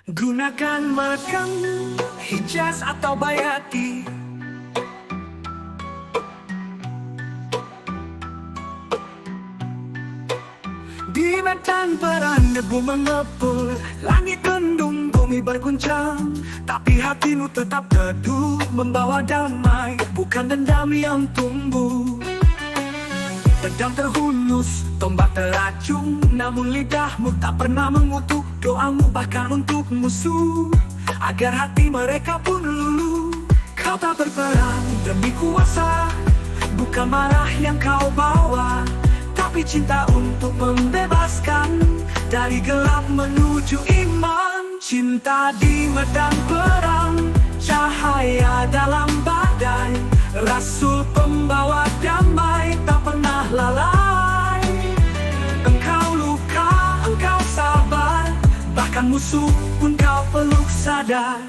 Gunakan makam, hijaz atau bayati. Di medan perang debu mengepul, langit mendung, bumi berguncang. Tapi hatimu tetap teduh, membawa damai, bukan dendam yang tumbuh. Pedang terhunus, tombak teracung, namun lidahmu tak pernah mengutuk. Doamu bahkan untuk musuh, agar hati mereka pun luluh. Kau tak berperang demi kuasa, bukan marah yang kau bawa, tapi cinta untuk membebaskan dari gelap menuju iman. Cinta di medan perang, cahaya dalam badai, rasul pembawa damai tak pernah lalai. Engkau luka, engkau sabar, bahkan musuh pun kau peluk sadar.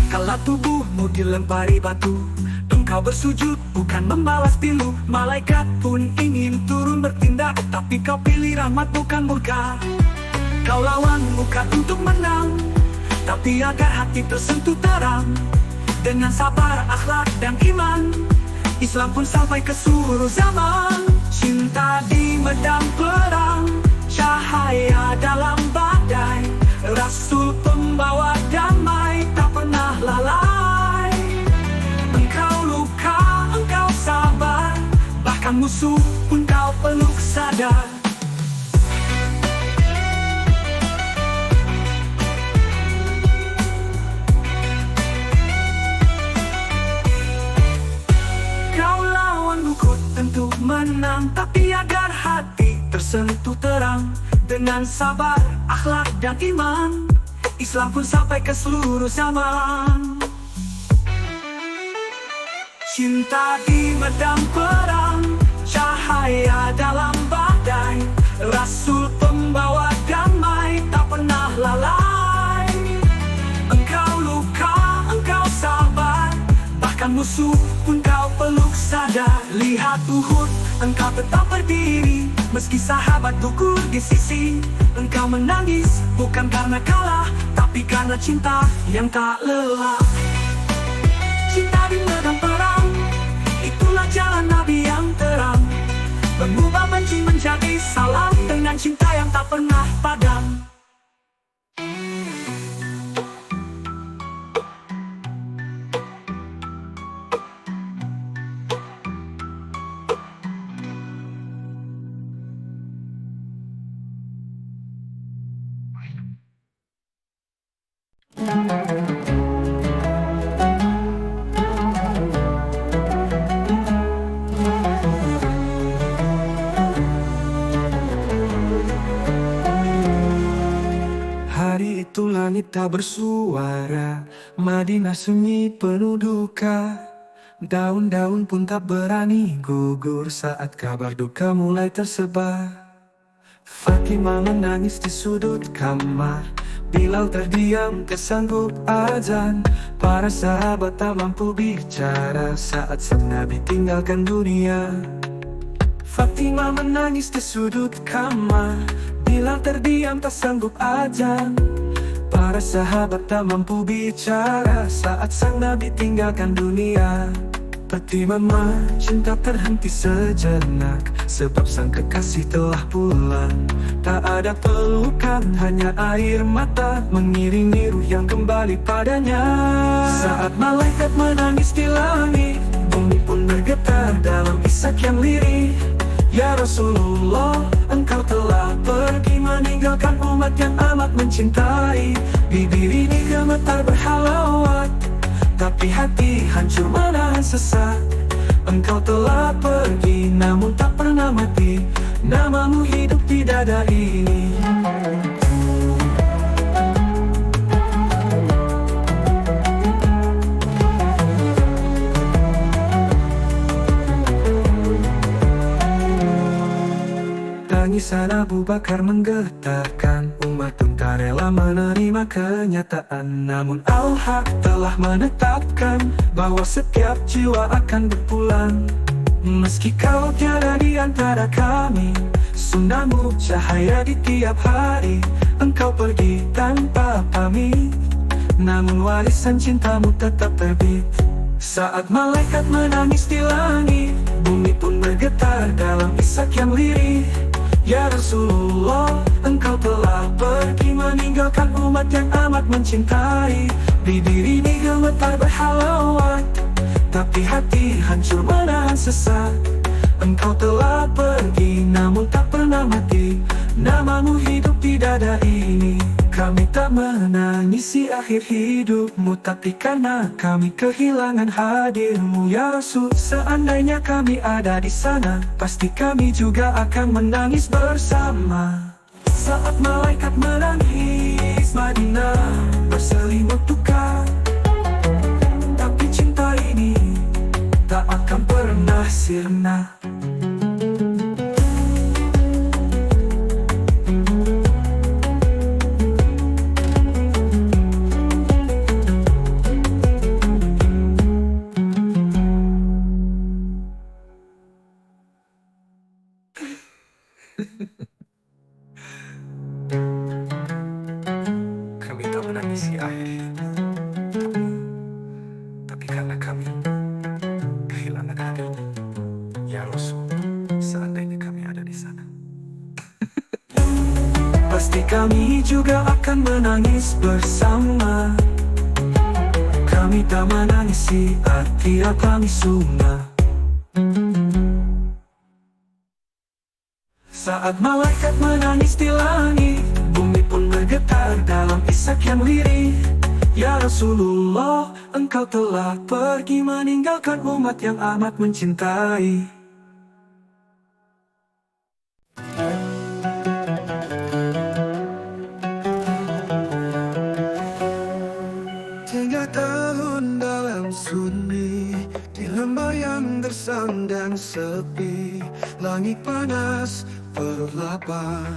Kala tubuhmu dilempari batu, engkau bersujud bukan membalas pilu. Malaikat pun ingin turun bertindak, tapi kau pilih rahmat bukan murka. Kau lawan bukan untuk menang, tapi agar hati tersentuh terang. Dengan sabar, akhlak dan iman, Islam pun sampai ke seluruh zaman. Cinta di medan perang, cahaya dalam badai, rasul pembawa damai tak pernah lalai. Engkau luka, engkau sabar, bahkan musuh pun kau peluk sadar. Kau lawan bukut tentu menang, tapi agar hati tersentuh terang. Dengan sabar, akhlak dan iman, Islam pun sampai ke seluruh zaman. Cinta di medan perang, cahaya dalam badai, rasul pembawa damai tak pernah lalai. Engkau luka, engkau sabar, bahkan musuh pun kau peluk sadar. Lihat Uhud, engkau tetap berdiri, meski sahabat gugur di sisi. Engkau menangis bukan karena kalah, tapi karena cinta yang tak lelah. Cinta di medan perang, itulah jalan Nabi yang terang, mengubah benci menjadi salam, dengan cinta yang tak pernah padam. Hari itu langit tak bersuara, Madinah sunyi penuh duka. Daun-daun pun tak berani gugur saat kabar duka mulai tersebar. Fatimah menangis di sudut kamar, Bilal terdiam kesanggup azan. Para sahabat tak mampu bicara saat sang Nabi tinggalkan dunia. Fatimah menangis di sudut kamar, Bilal terdiam tak sanggup azan. Para sahabat tak mampu bicara saat sang Nabi tinggalkan dunia. Peti mama cinta terhenti sejenak, sebab sang kekasih telah pulang. Tak ada pelukan, hanya air mata mengiringi ruh yang kembali padanya. Saat malaikat menangis di langit, bumi pun bergetar dalam isak yang lirih. Ya Rasulullah, engkau telah pergi meninggalkan umat yang amat mencintai. Bibir ini gemetar berhalawat, tapi hati hancur menahan sesak. Engkau telah pergi namun tak pernah mati, namamu hidup di dada ini. Tangisan Abu Bakar menggetarkan umat pun tak rela menerima kenyataan. Namun Al-Haq telah menetapkan bahwa setiap jiwa akan berpulang. Meski kau tiada di antara kami, sunnahmu cahaya di tiap hari. engkau pergi tanpa pamit, namun warisan cintamu tetap terbit. Saat malaikat menangis di langit, bumi pun bergetar dalam isak yang lirih. Ya Rasulullah, engkau telah pergi meninggalkan umat yang amat mencintai. Bibir ini gemetar berhalawat, tapi hati hancur menahan sesak. Engkau telah pergi namun tak pernah mati, namamu hidup di dada ini. Kami tak menangisi akhir hidupmu, tapi karena kami kehilangan hadirmu. Ya Rasul, seandainya kami ada di sana, pasti kami juga akan menangis bersama. Saat malaikat menangis, Madinah berselimut duka, tapi cinta ini tak akan pernah sirna. Kami tak menangisi akhir hidupmu, tapi karena kami kehilangan hadirmu. Ya Rasul, seandainya kami ada di sana, pasti kami juga akan menangis bersama. Kami tak menangisi arti kami sunnah. Saat malaikat menangis di langit, bumi pun bergetar dalam isak yang lirih. Ya Rasulullah, engkau telah pergi meninggalkan umat yang amat mencintai. Tiga tahun dalam sunyi, di lembah yang gersang dan sepi. Langit panas, perut lapar,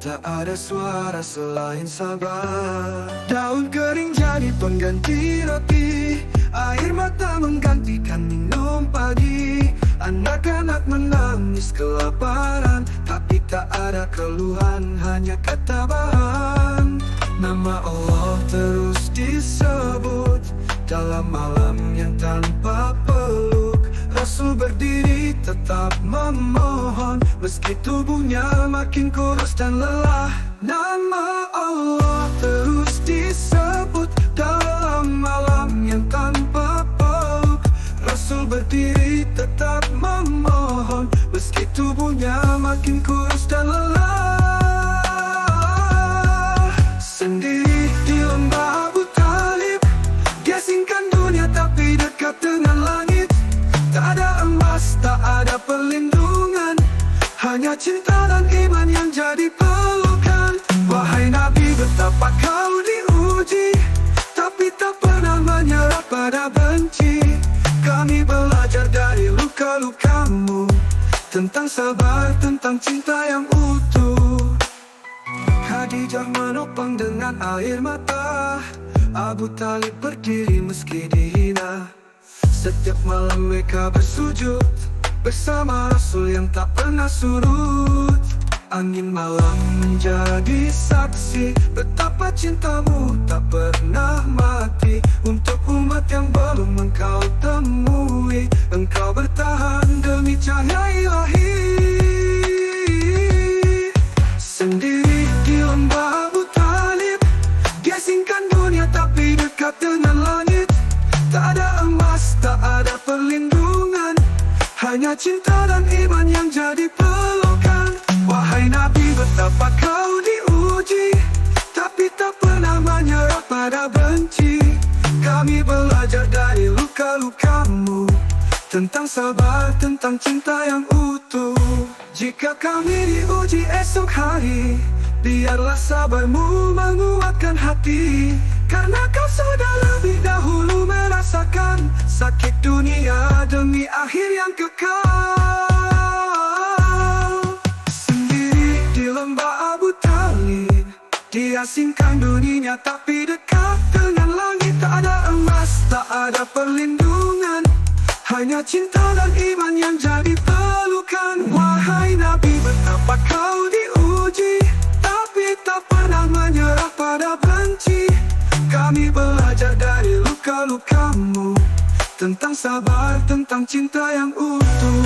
tak ada suara selain sabar. Daun kering jadi pengganti roti, air mata menggantikan minum pagi. Anak-anak menangis kelaparan, tapi tak ada keluhan, hanya ketabahan. Nama Allah terus disebut dalam malam yang tanpa peluk. Rasul berdiri tetap memohon, meski tubuhnya makin kurus dan lelah. Nama Allah terus disebut dalam malam yang tanpa peluk. Rasul berdiri tetap memohon, meski tubuhnya makin kurus dan lelah. Sendiri di lembah Abu Talib, dia singkan dunia tapi dekat dengan langit. Tak ada emas, tak ada perlindungan, hanya cinta dan iman yang jadi pelukan. Wahai Nabi, betapa kau diuji, tapi tak pernah menyerah pada benci. Kami belajar dari luka-lukamu, tentang sabar, tentang cinta yang utuh. Khadijah menopang dengan air mata, Abu Talib berdiri meski dihina. Setiap malam mereka bersujud bersama Rasul yang tak pernah surut. Angin malam menjadi saksi betapa cintamu tak pernah mati. Untuk umat yang belum engkau temui, engkau bertahan demi cahaya ilahi. Sendiri di lembah Abu Talib, dia singkan dunia tapi dekat dengan langit. Tak ada emas, tak ada perlindungan, hanya cinta dan iman yang jadi pelukan. Wahai Nabi, betapa kau diuji, tapi tak pernah menyerah pada benci. Kami belajar dari luka-lukamu, tentang sabar, tentang cinta yang utuh. Jika kami diuji esok hari, biarlah sabarmu menguatkan hati. Karena kau sudah lebih dahulu merasakan sakit dunia demi akhir yang kekal. Sendiri di lembah Abu Talib, dia singkan dunia tapi dekat dengan langit. Tak ada emas, tak ada perlindungan, hanya cinta dan iman yang jadi pelukan. Wahai Nabi, betapa kau diuji, tapi tak pernah kasih. Kami belajar dari luka-lukamu, tentang sabar, tentang cinta yang utuh.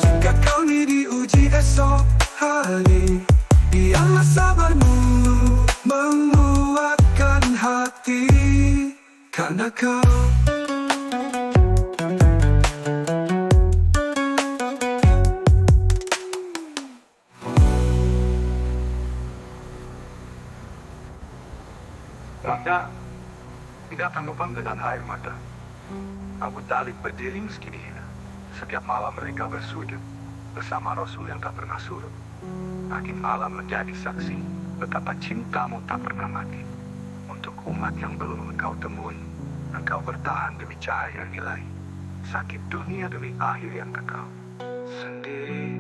Jika kami diuji esok hari, biarlah sabarmu menguatkan hati. Karena kau Rangga tidak akan lupa dengan air mata. Abu Talib berdiri meski dihina. Setiap malam mereka bersujud bersama Rasul yang tak pernah surut. Makin malam menjadi saksi betapa cintamu tak pernah mati. Untuk umat yang belum engkau temui, engkau bertahan demi cahaya nilai. Sakit dunia demi akhir yang kekal. Sendiri